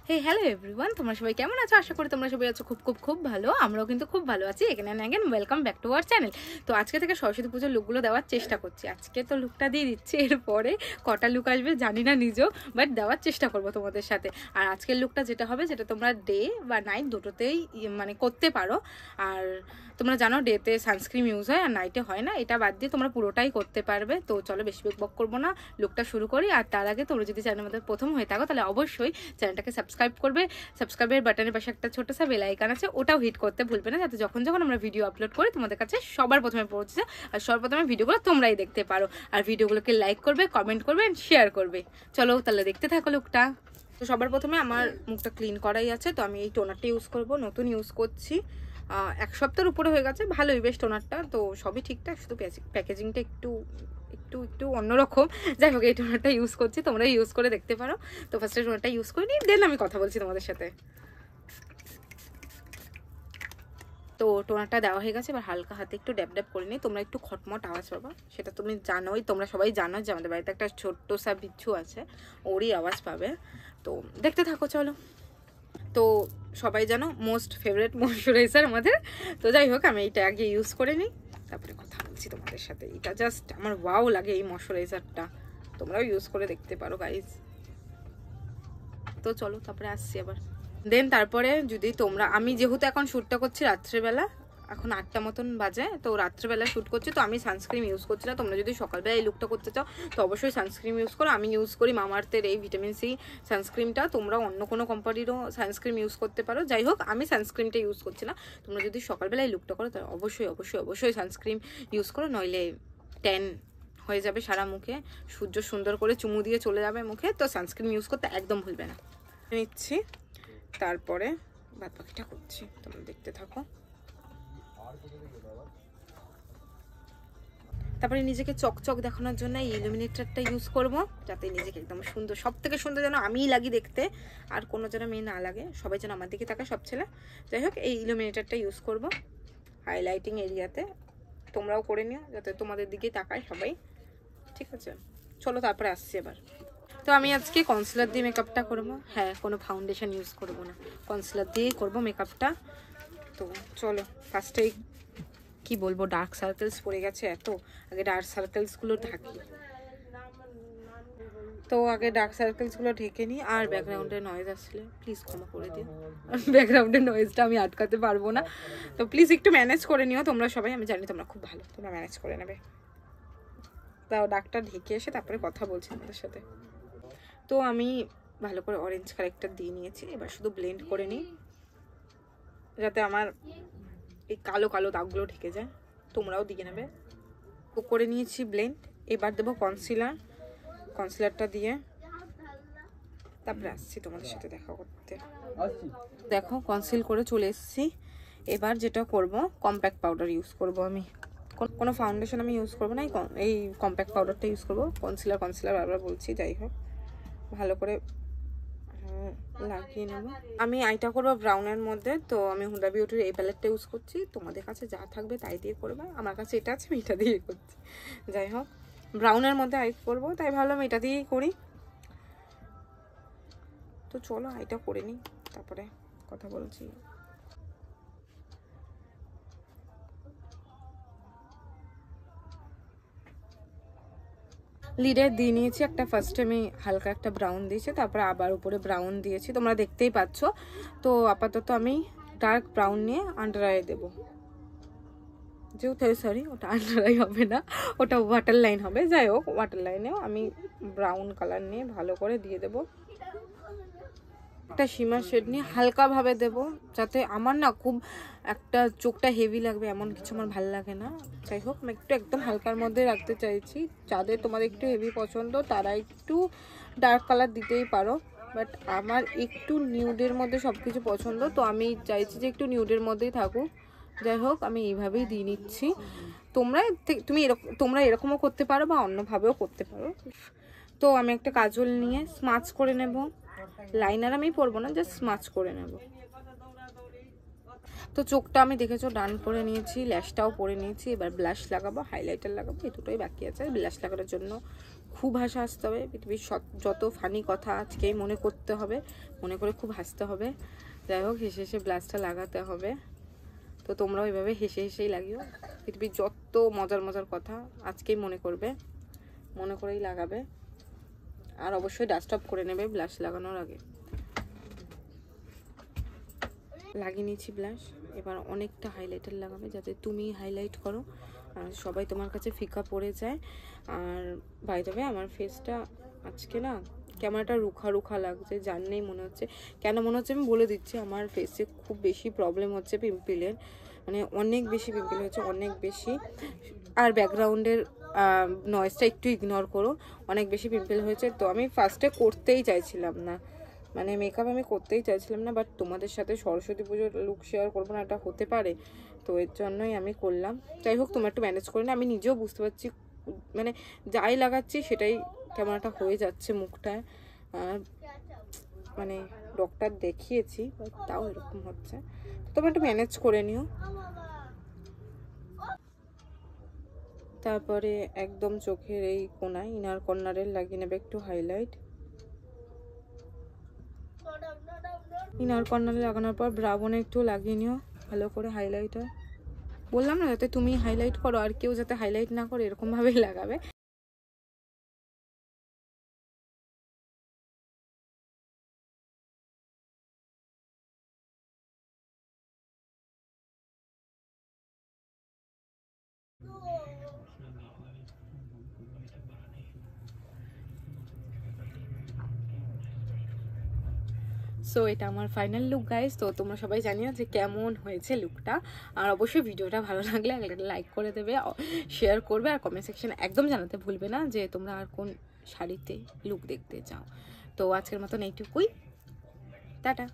হে hello everyone, তোমরা সবাই কেমন আছো? আশা করি তোমরা সবাই আছো খুব ভালো। আমরাও কিন্তু খুব ভালো আছি। এখানে welcome back to our channel. তো আজকে থেকে সরস্বতী পুজোর লুকগুলো দেওয়ার চেষ্টা করছি। আজকে তো লুকটা দিয়ে দিচ্ছি, এরপরে কটা লুক আসবে জানি না নিজেও, বাট দেওয়ার চেষ্টা করবো তোমাদের সাথে। আর আজকের লুকটা যেটা হবে, যেটা তোমরা ডে বা নাইট দুটোতেই মানে করতে পারো। আর তোমরা জানো ডেতে সানস্ক্রিন ইউজ হয় আর নাইটে হয় না, এটা বাদ দিয়ে তোমরা পুরোটাই করতে পারবে। তো চলো বেশি বক করবো না, লুকটা শুরু করি। আর তার আগে তোমরা যদি চ্যানেলের মধ্যে প্রথম হয়ে থাকো তাহলে অবশ্যই চ্যানেলটাকে সাবস্ক্রাইব করবে। সাবস্ক্রাইবের বাটনের পাশে একটা ছোট সা বেল আইকন আছে, ওটাও হিট করতে ভুলবে না, যাতে যখন আমরা ভিডিও আপলোড করি তোমাদের কাছে সবার প্রথমে পৌঁছে যায় আর সর্বপ্রথমে ভিডিওগুলো তোমরাই দেখতে পারো। আর ভিডিওগুলোকে লাইক করবে, কমেন্ট করবে এন্ড শেয়ার করবে। চলো তাহলে দেখতে থাকো লুকটা। তো সবার প্রথমে আমার মুখটা ক্লিন করাই আছে, তো আমি এই টোনারটা ইউজ করব, নতুন ইউজ করছি। এক সপ্তাহের উপরে হয়ে গেছে, ভালোই বেশ টোনারটা। তো সবই ঠিকঠাক, শুধু প্যাকেজিংটা একটু একটু একটু অন্যরকম। যাই হোক, এই টোনারটা ইউজ করছি, তোমরা ইউজ করে দেখতে পারো। তো ফার্স্টে টোনারটা ইউজ করে নিই, দেন আমি কথা বলছি তোমাদের সাথে। তো টোনারটা দেওয়া হয়ে গেছে, এবার হালকা হাতে একটু ড্যাব ড্যাব করে নিই। তোমরা একটু খটমট আওয়াজ পাবা, সেটা তুমি জানোই, তোমরা সবাই জানো যে আমাদের বাড়িতে একটা ছোট্ট সা বিচ্ছু আছে, ওরই আওয়াজ পাবে। তো দেখতে থাকো চলো। তো সবাই জানো মোস্ট ফেভারিট ময়শ্চারাইজার আমাদের। তো যাই হোক, আমি এইটা আগে ইউজ করে নিই, তারপরে কথা বলছি তোমাদের সাথে। এটা জাস্ট আমার ওয়াও লাগে এই ময়শ্চারাইজারটা, তোমরাও ইউজ করে দেখতে পারো গাইজ। তো চলো তারপরে আসছি আবার। দেন তারপরে যদি তোমরা, আমি যেহেতু এখন শ্যুটটা করছি রাত্রেবেলা, এখন 8টা মতন বাজে, তো রাত্রেবেলা শ্যুট করছি, তো আমি সানস্ক্রিন ইউজ করছি না। তোমরা যদি সকালবেলা এই লুকটা করতে চাও তো অবশ্যই সানস্ক্রিন ইউজ করো। আমি ইউজ করি মামাআর্থের এই ভিটামিন সি সানস্ক্রিনটা, তোমরা অন্য কোনো কোম্পানিরও সানস্ক্রিন ইউজ করতে পারো। যাই হোক, আমি সানস্ক্রিনটা ইউজ করছি না। তোমরা যদি সকালবেলা এই লুকটা করো তাহলে অবশ্যই অবশ্যই অবশ্যই সানস্ক্রিন ইউজ করো, নইলে ট্যান হয়ে যাবে সারা মুখে, সূর্য সুন্দর করে চুমু দিয়ে চলে যাবে মুখে। তো সানস্ক্রিন ইউজ করতে একদম ভুলবে না। নিচ্ছি, তারপরে বাদ বাকিটা করছি, তোমরা দেখতে থাকো। তারপরে নিজেকে চকচক দেখানোর জন্য এই ইলুমিনেটরটা ইউজ করব, যাতে নিজেকে একদম সুন্দর, সব থেকে সুন্দর যেন আমিই লাগি দেখতে, আর কোনো যেন মেয়ে না লাগে, সবাই যেন আমার দিকে তাকায়, সব ছেলে। যাই হোক, এই ইলুমিনেটরটা ইউজ করব হাইলাইটিং এরিয়াতে, তোমরাও করে নিও যাতে তোমাদের দিকেই তাকায় সবাই, ঠিক আছে? চলো তারপরে আসছি এবার। তো আমি আজকে কনসিলার দিয়ে মেকআপটা করব। হ্যাঁ, কোনো ফাউন্ডেশন ইউজ করব না, কনসিলার দিয়েই করব মেকআপটা। তো চলো, ফার্স্টেই কি বলবো, ডার্ক সার্কেলস পড়ে গেছে এত, আগে ডার্ক সার্কেলসগুলো ঢাকি। তো আগে ডার্ক সার্কেলসগুলো ঢেকে নিই। আর ব্যাকগ্রাউন্ডে নয়েজ আসলে প্লিজ ক্ষমা করে দিও, ব্যাকগ্রাউন্ডের নয়েজটা আমি আটকাতে পারবো না। তো প্লিজ একটু ম্যানেজ করে নিও তোমরা সবাই, আমি জানি তোমরা খুব ভালো, তোমরা ম্যানেজ করে নেবে। তাও ডার্কটা ঢেকে এসে তারপরে কথা বলছি তোমাদের সাথে। তো আমি ভালো করে অরেঞ্জ কারেক্টার দিয়ে নিয়েছি, এবার শুধু ব্লেন্ড করে নিই যাতে আমার এই কালো কালো দাগগুলো ঢেকে যায়, তোমরাও দিয়ে নেবে। ও করে নিয়েছি ব্লেন্ড, এবার দেবো কনসিলার। কনসিলারটা দিয়ে তারপরে আসছি তোমাদের সাথে দেখা করতে। দেখো কনসিল করে চলে এসেছি। এবার যেটা করব, কম্প্যাক্ট পাউডার ইউজ করব। আমি কোনো ফাউন্ডেশন আমি ইউজ করবো না, এই কম্প্যাক্ট পাউডারটা ইউজ করবো। কনসিলার বারবার বলছি, যাই হোক ভালো করে লাগিয়ে নেব। আমি আইটা করবো ব্রাউনের মধ্যে, তো আমি হুডা বিউটির এই প্যালেটটা ইউজ করছি। তোমাদের কাছে যা থাকবে তাই দিয়ে করবে, আমার কাছে এটা আছে, আমি এটা দিয়ে করছি। যাই হোক, ব্রাউনের মধ্যে আই করবো, তাই ভাবলাম এটা দিয়েই করি। তো চলো আইটা করে নিই, তারপরে কথা বলছি। লিডে দিয়ে নিয়েছি একটা, ফার্স্টে আমি হালকা একটা ব্রাউন দিয়েছি, তারপরে আবার উপরে ব্রাউন দিয়েছি, তোমরা দেখতেই পাচ্ছ। তো আপাতত আমি ডার্ক ব্রাউন নিয়ে আন্ডার আই দেবো, যেহেতু সরি ওটা আন্ডার আই হবে না, ওটা ওয়াটার লাইন হবে। যাই হোক, ওয়াটার লাইনেও আমি ব্রাউন কালার নিয়ে ভালো করে দিয়ে দেবো। একটা শিমার শেড নিয়ে হালকাভাবে দেবো, যাতে আমার না খুব একটা চোখটা হেভি লাগবে এমন কিছু আমার ভালো লাগে না। যাই হোক, আমি একটু একদম হালকার মধ্যে রাখতে চাইছি। যাদের তোমাদের একটু হেভি পছন্দ তারা একটু ডার্ক কালার দিতেই পারো, বাট আমার একটু নিউডের মধ্যে সব কিছু পছন্দ, তো আমি চাইছি যে একটু নিউডের মধ্যেই থাকুক। যাই হোক, আমি এইভাবেই দিয়ে নিচ্ছি। তোমরা এরকমও করতে পারো বা অন্যভাবেও করতে পারো। তো আমি একটা কাজল নিয়ে স্মাচ করে নেব, লাইনার আমি পরবো না, জাস্ট স্মাচ করে নেব। তো চোখটা আমি দেখেছো ডান করে নিয়েছি, ল্যাশটাও পরে নিয়েছি। এবার ব্লাশ লাগাবো, হাইলাইটার লাগাবো, এই দুটোই বাকি আছে। ব্লাশ লাগানোর জন্য খুব হাসা আসতে হবে, পৃথিবীর যত ফানি কথা আজকেই মনে করতে হবে, মনে করে খুব হাসতে হবে। যাই হোক, হেসে হেসে ব্লাশটা লাগাতে হবে। তো তোমরাও এইভাবে হেসে হেসেই লাগিও, পৃথিবীর যত মজার মজার কথা আজকেই মনে করবে, মনে করেই লাগাবে। আর অবশ্যই ডাস্ট অফ করে নেবে ব্লাশ লাগানোর আগে। লাগিয়ে নিয়েছি ব্লাশ, এবার অনেকটা হাইলাইটার লাগাবে যাতে তুমি হাইলাইট করো আর সবাই তোমার কাছে ফিকা পড়ে যায়। আর বাই দ্য ওয়ে, আমার ফেসটা আজকে না ক্যামেরাটা রুখা রুখা লাগছে, জানলেই মনে হচ্ছে। কেন মনে হচ্ছে আমি বলে দিচ্ছি, আমার ফেসে খুব বেশি প্রবলেম হচ্ছে পিম্পলের, মানে অনেক বেশি পিম্পল হচ্ছে, অনেক বেশি। আর ব্যাকগ্রাউন্ডের নয়েজটা একটু ইগনোর করো, অনেক বেশি পিম্পল হয়েছে। তো আমি ফার্স্টে করতেই চাইছিলাম না, মানে মেকআপ আমি করতেই চাইছিলাম না, বাট তোমাদের সাথে সরস্বতী পুজোর লুক শেয়ার করবো না, এটা হতে পারে, তো এর জন্যই আমি করলাম। যাই হোক, তোমরা একটু ম্যানেজ করে না, আমি নিজেও বুঝতে পারছি, মানে যাই লাগাচ্ছি সেটাই কেমনটা হয়ে যাচ্ছে মুখটায়। মানে ডক্টর দেখিয়েছি, তাও এরকম হচ্ছে, তোমরা একটু ম্যানেজ করে নিও। তারপরে একদম চোখের এই কোনায় ইনার কর্নারে লাগিয়ে নেবে একটু হাইলাইট। ইনার কর্নারে লাগানোর পর ব্রাউনে একটু লাগিয়ে নিও ভালো করে হাইলাইটার। বললাম না, যাতে তুমি হাইলাইট করো আর কেউ যাতে হাইলাইট না করে, এরকমভাবেই লাগাবে। সো এটা আমার ফাইনাল লুক গাইস। তো তোমরা সবাই জানিও যে কেমন হয়েছে লুকটা, আর অবশ্যই ভিডিওটা ভালো লাগলে একটা লাইক করে দেবে, শেয়ার করবে, আর কমেন্ট সেকশনে একদম জানাতে ভুলবে না যে তোমরা আর কোন শাড়িতে লুক দেখতে চাও। তো আজকের মতন এইটুকুই, টাটা।